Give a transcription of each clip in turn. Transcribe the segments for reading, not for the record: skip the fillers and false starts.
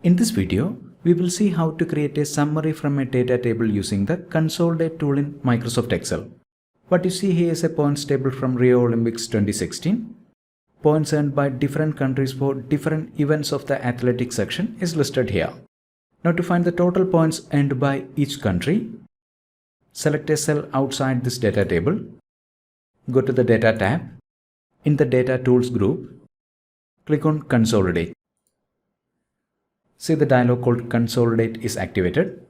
In this video, we will see how to create a summary from a data table using the Consolidate tool in Microsoft Excel. What you see here is a points table from Rio Olympics 2016. Points earned by different countries for different events of the athletics section is listed here. Now to find the total points earned by each country, select a cell outside this data table, go to the Data tab. In the Data Tools group, click on Consolidate. See the dialog called Consolidate is activated.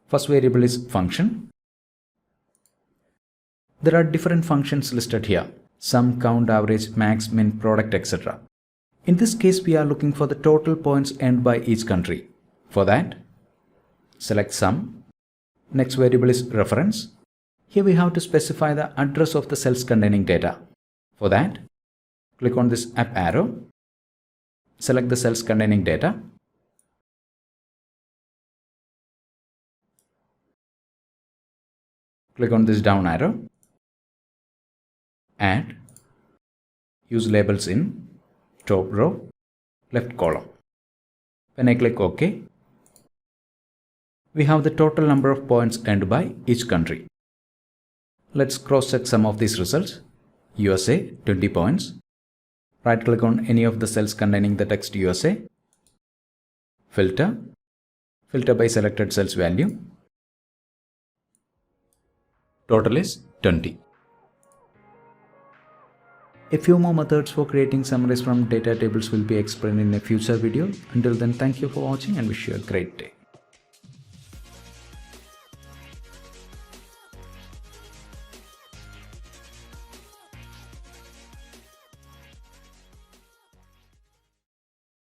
First variable is function. There are different functions listed here: sum, count, average, max, min, product, etc. In this case, we are looking for the total points earned by each country. For that, select sum. Next variable is reference. Here we have to specify the address of the cells containing data. For that, click on this up arrow. Select the cells containing data. Click on this down arrow. Add. Use labels in top row, left column. When I click OK, we have the total number of points earned by each country. Let's cross-check some of these results. USA 20 points. Right click on any of the cells containing the text USA. Filter. Filter by selected cells value. Total is 20. A few more methods for creating summaries from data tables will be explained in a future video. Until then, thank you for watching and wish you a great day.